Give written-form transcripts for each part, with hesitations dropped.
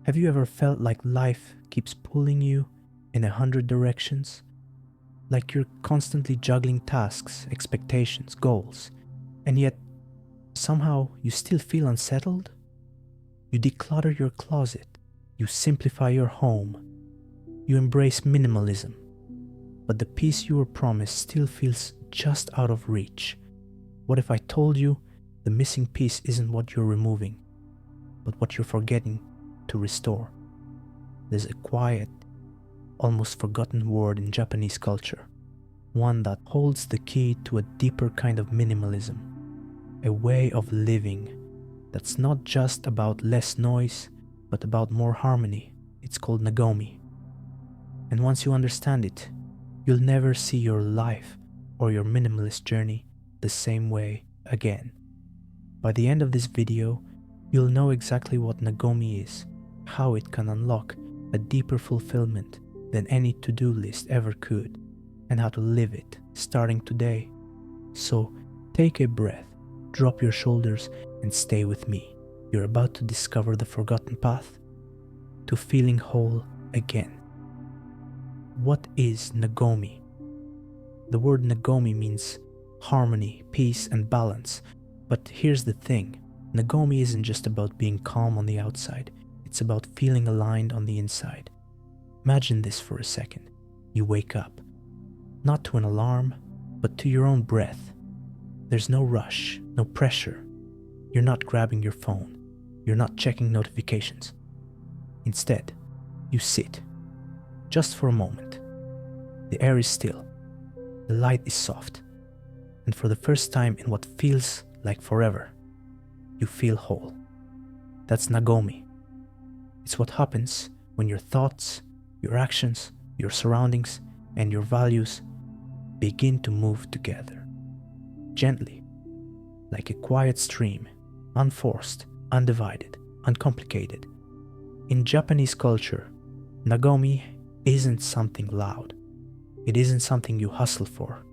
Have you ever felt like life keeps pulling you in 100 directions? Like you're constantly juggling tasks, expectations, goals, and yet somehow you still feel unsettled? You declutter your closet, you simplify your home, you embrace minimalism, but the peace you were promised still feels just out of reach. What if I told you the missing piece isn't what you're removing, but what you're forgetting to restore? There's a quiet, almost forgotten word in Japanese culture, one that holds the key to a deeper kind of minimalism, a way of living that's not just about less noise, but about more harmony. It's called Nagomi. And once you understand it, you'll never see your life or your minimalist journey the same way again. By the end of this video, you'll know exactly what Nagomi is, how it can unlock a deeper fulfillment than any to-do list ever could, and how to live it starting today. So take a breath, drop your shoulders, and stay with me. You're about to discover the forgotten path to feeling whole again. What is Nagomi? The word Nagomi means harmony, peace, and balance. But here's the thing, Nagomi isn't just about being calm on the outside, it's about feeling aligned on the inside. Imagine this for a second. You wake up, not to an alarm, but to your own breath. There's no rush, no pressure. You're not grabbing your phone. You're not checking notifications. Instead, you sit, just for a moment. The air is still, the light is soft, and for the first time in what feels like forever, you feel whole. That's Nagomi. It's what happens when your thoughts, your actions, your surroundings, and your values begin to move together. Gently, like a quiet stream, unforced, undivided, uncomplicated. In Japanese culture, Nagomi isn't something loud. It isn't something you hustle for.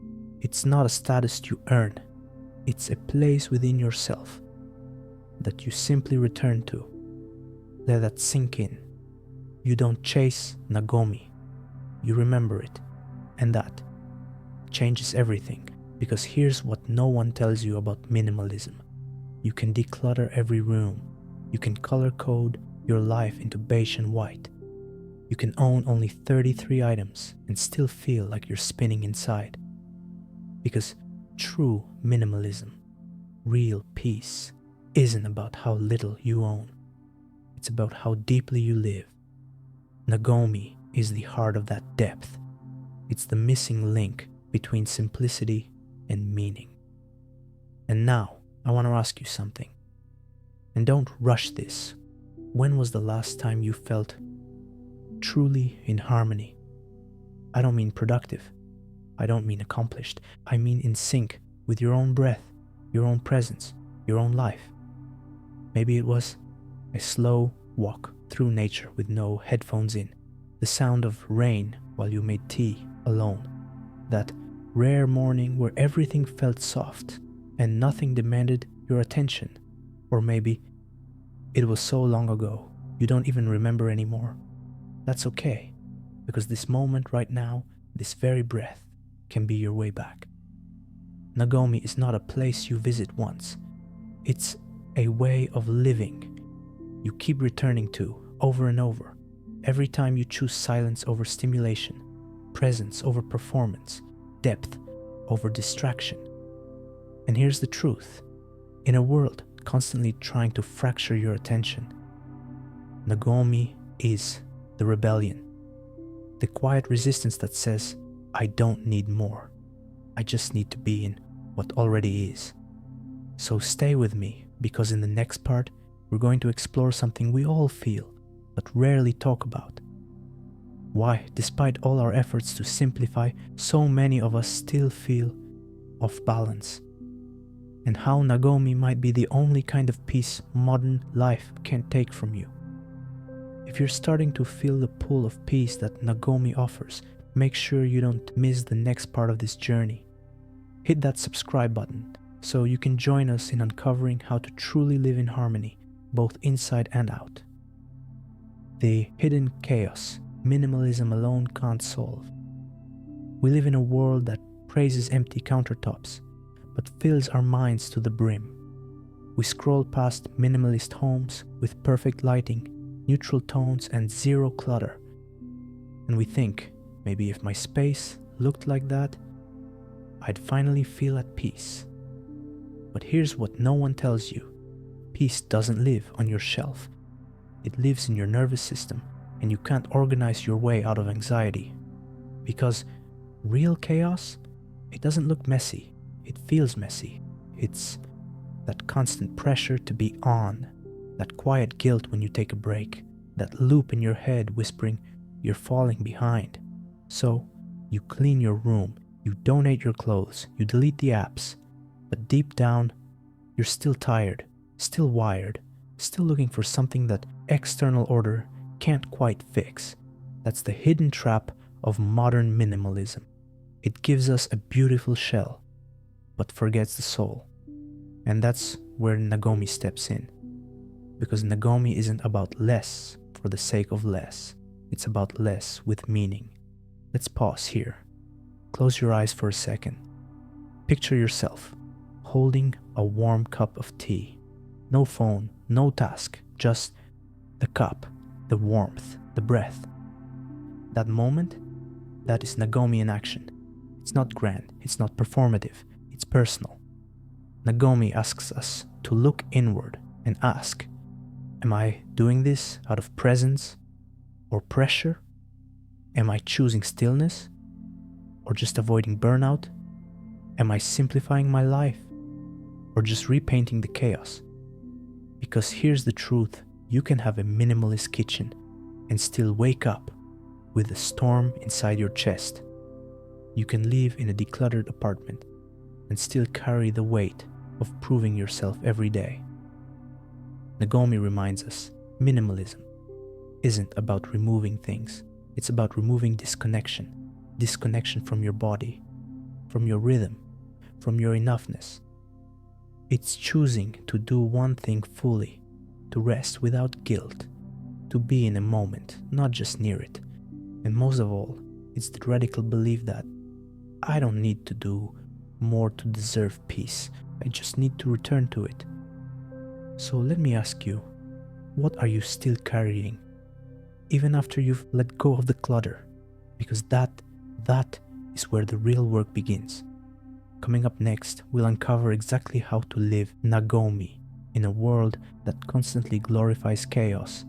It's not a status you earn. It's a place within yourself that you simply return to. Let that sink in. You don't chase Nagomi. You remember it. And that changes everything. Because here's what no one tells you about minimalism. You can declutter every room. You can color code your life into beige and white. You can own only 33 items and still feel like you're spinning inside. Because true minimalism, real peace, isn't about how little you own. It's about how deeply you live. Nagomi is the heart of that depth. It's the missing link between simplicity and meaning. And now, I want to ask you something. And don't rush this. When was the last time you felt truly in harmony? I don't mean productive. I don't mean accomplished. I mean in sync with your own breath, your own presence, your own life. Maybe it was a slow walk through nature with no headphones in, the sound of rain while you made tea alone, that rare morning where everything felt soft and nothing demanded your attention. Or maybe it was so long ago you don't even remember anymore. That's okay, because this moment right now, this very breath, can be your way back. Nagomi is not a place you visit once. It's a way of living you keep returning to over and over, every time you choose silence over stimulation, presence over performance, depth over distraction. And here's the truth. In a world constantly trying to fracture your attention, Nagomi is the rebellion. The quiet resistance that says, I don't need more. I just need to be in what already is. So stay with me, because in the next part, we're going to explore something we all feel, but rarely talk about. Why, despite all our efforts to simplify, so many of us still feel off balance. And how Nagomi might be the only kind of peace modern life can take from you. If you're starting to feel the pull of peace that Nagomi offers, make sure you don't miss the next part of this journey. Hit that subscribe button so you can join us in uncovering how to truly live in harmony, both inside and out. the hidden chaos minimalism alone can't solve. We live in a world that praises empty countertops, but fills our minds to the brim. We scroll past minimalist homes with perfect lighting, neutral tones, and zero clutter. And we think, maybe if my space looked like that, I'd finally feel at peace. But here's what no one tells you. Peace doesn't live on your shelf. It lives in your nervous system, and you can't organize your way out of anxiety. Because real chaos, it doesn't look messy. It feels messy. It's that constant pressure to be on, that quiet guilt when you take a break, that loop in your head whispering you're falling behind. So, you clean your room, you donate your clothes, you delete the apps, but deep down, you're still tired, still wired, still looking for something that external order can't quite fix. That's the hidden trap of modern minimalism. It gives us a beautiful shell, but forgets the soul. And that's where Nagomi steps in. Because Nagomi isn't about less for the sake of less. It's about less with meaning. Let's pause here. Close your eyes for a second. Picture yourself holding a warm cup of tea. No phone, no task, just the cup, the warmth, the breath. That moment, that is Nagomi in action. It's not grand, it's not performative, it's personal. Nagomi asks us to look inward and ask, am I doing this out of presence or pressure? Am I choosing stillness or just avoiding burnout? Am I simplifying my life or just repainting the chaos? Because here's the truth, you can have a minimalist kitchen and still wake up with a storm inside your chest. You can live in a decluttered apartment and still carry the weight of proving yourself every day. Nagomi reminds us, minimalism isn't about removing things. It's about removing disconnection. Disconnection from your body, from your rhythm, from your enoughness. It's choosing to do one thing fully, to rest without guilt, to be in a moment, not just near it. And most of all, it's the radical belief that I don't need to do more to deserve peace. I just need to return to it. So let me ask you, what are you still carrying? Even after you've let go of the clutter, because that is where the real work begins. Coming up next, we'll uncover exactly how to live Nagomi in a world that constantly glorifies chaos,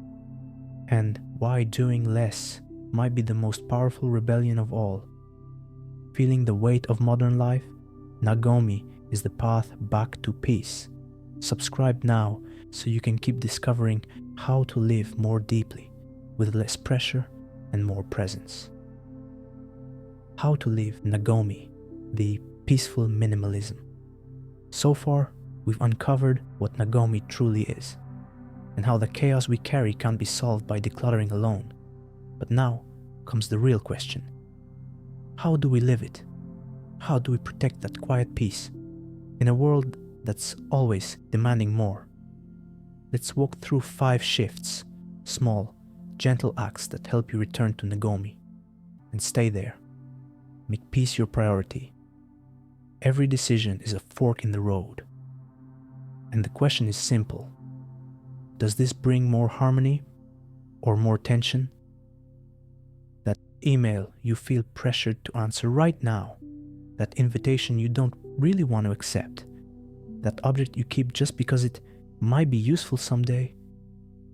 and why doing less might be the most powerful rebellion of all. Feeling the weight of modern life? Nagomi is the path back to peace. Subscribe now so you can keep discovering how to live more deeply, with less pressure and more presence. How to live Nagomi, the peaceful minimalism. So far, we've uncovered what Nagomi truly is, and how the chaos we carry can't be solved by decluttering alone. But now comes the real question. How do we live it? How do we protect that quiet peace in a world that's always demanding more? Let's walk through 5 shifts, small, gentle acts that help you return to Nagomi. And stay there. Make peace your priority. Every decision is a fork in the road. And the question is simple. Does this bring more harmony or more tension? That email you feel pressured to answer right now, that invitation you don't really want to accept, that object you keep just because it might be useful someday?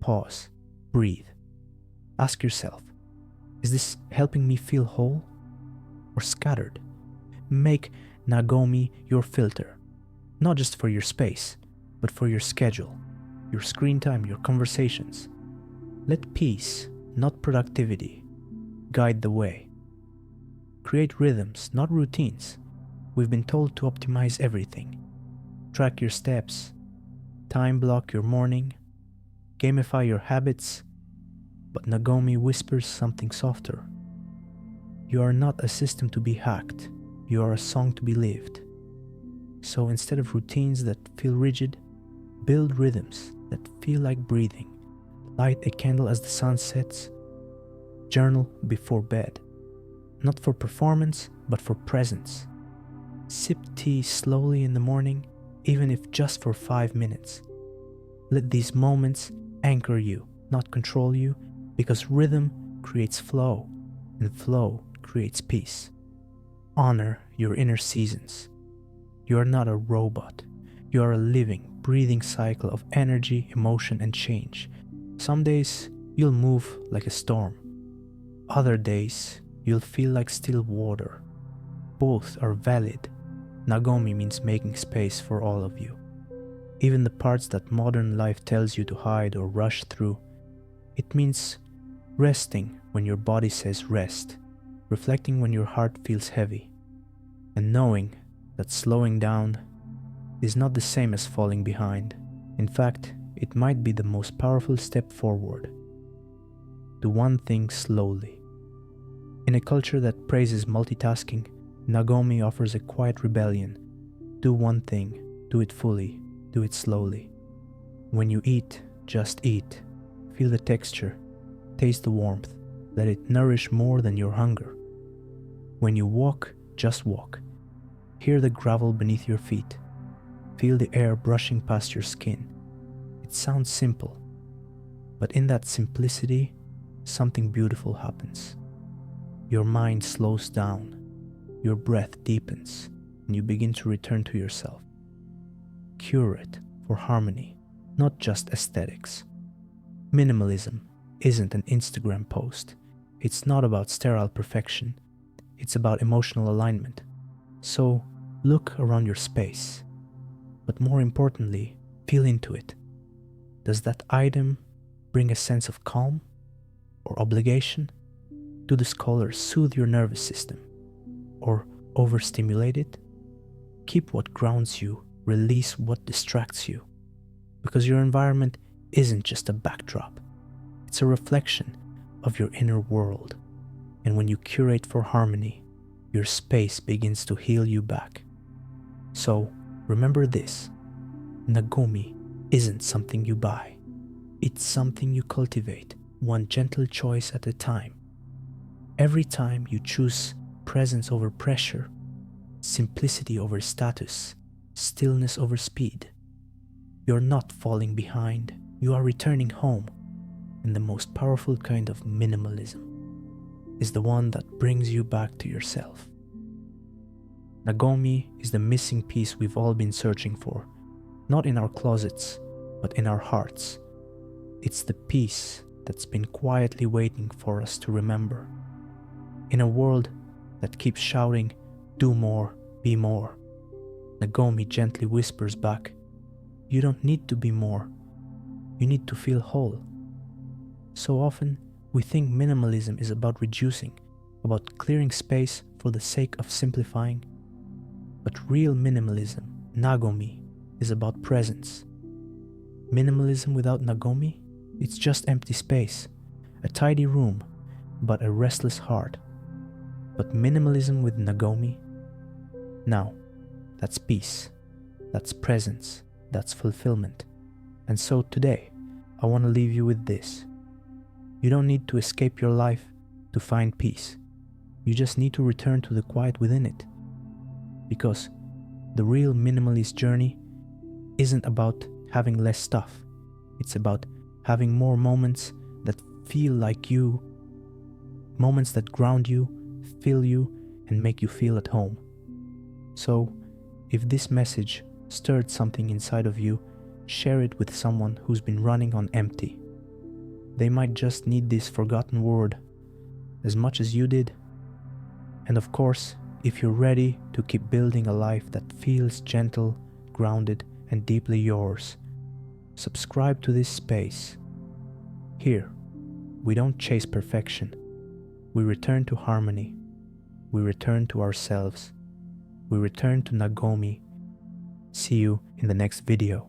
Pause, breathe. Ask yourself, is this helping me feel whole or scattered? Make Nagomi your filter, not just for your space, but for your schedule, your screen time, your conversations. Let peace, not productivity, guide the way. Create rhythms, not routines. We've been told to optimize everything. Track your steps, time block your morning, gamify your habits, but Nagomi whispers something softer. You are not a system to be hacked, you are a song to be lived. So instead of routines that feel rigid, build rhythms that feel like breathing, Light a candle as the sun sets. Journal before bed. Not for performance, but for presence. Sip tea slowly in the morning, even if just for 5 minutes. Let these moments anchor you, not control you, because rhythm creates flow, and flow creates peace. Honor your inner seasons. You are not a robot. You are a living, breathing cycle of energy, emotion, and change. Some days you'll move like a storm. Other days you'll feel like still water. Both are valid. Nagomi means making space for all of you. Even the parts that modern life tells you to hide or rush through. It means resting when your body says rest, reflecting when your heart feels heavy, and knowing that slowing down is not the same as falling behind. In fact, it might be the most powerful step forward. Do one thing slowly. In a culture that praises multitasking, Nagomi offers a quiet rebellion. Do one thing, do it fully, do it slowly. When you eat, just eat. Feel the texture, taste the warmth, let it nourish more than your hunger. When you walk, just walk. Hear the gravel beneath your feet. Feel the air brushing past your skin. It sounds simple, but in that simplicity, something beautiful happens. Your mind slows down, your breath deepens, and you begin to return to yourself. Curate for harmony, not just aesthetics. Minimalism isn't an Instagram post. It's not about sterile perfection. It's about emotional alignment. So look around your space, but more importantly, feel into it. Does that item bring a sense of calm or obligation? Do the colors soothe your nervous system or overstimulate it? Keep what grounds you, release what distracts you, because your environment isn't just a backdrop. It's a reflection of your inner world, and when you curate for harmony, your space begins to heal you back. So remember this, Nagomi isn't something you buy. It's something you cultivate, one gentle choice at a time. Every time you choose presence over pressure, simplicity over status, stillness over speed, you're not falling behind, you are returning home. And the most powerful kind of minimalism is the one that brings you back to yourself. Nagomi is the missing piece we've all been searching for, not in our closets, but in our hearts. It's the piece that's been quietly waiting for us to remember. In a world that keeps shouting, do more, be more, Nagomi gently whispers back, you don't need to be more, you need to feel whole. So often, we think minimalism is about reducing, about clearing space for the sake of simplifying. But real minimalism, Nagomi, is about presence. Minimalism without Nagomi, it's just empty space, a tidy room, but a restless heart. But minimalism with Nagomi, now, that's peace, that's presence, that's fulfillment. And so today, I want to leave you with this. You don't need to escape your life to find peace. You just need to return to the quiet within it. Because the real minimalist journey isn't about having less stuff. It's about having more moments that feel like you, moments that ground you, fill you, and make you feel at home. So, if this message stirred something inside of you, share it with someone who's been running on empty. They might just need this forgotten word as much as you did. And of course, if you're ready to keep building a life that feels gentle, grounded, and deeply yours, subscribe to this space. Here, we don't chase perfection. We return to harmony. We return to ourselves. We return to Nagomi. See you in the next video.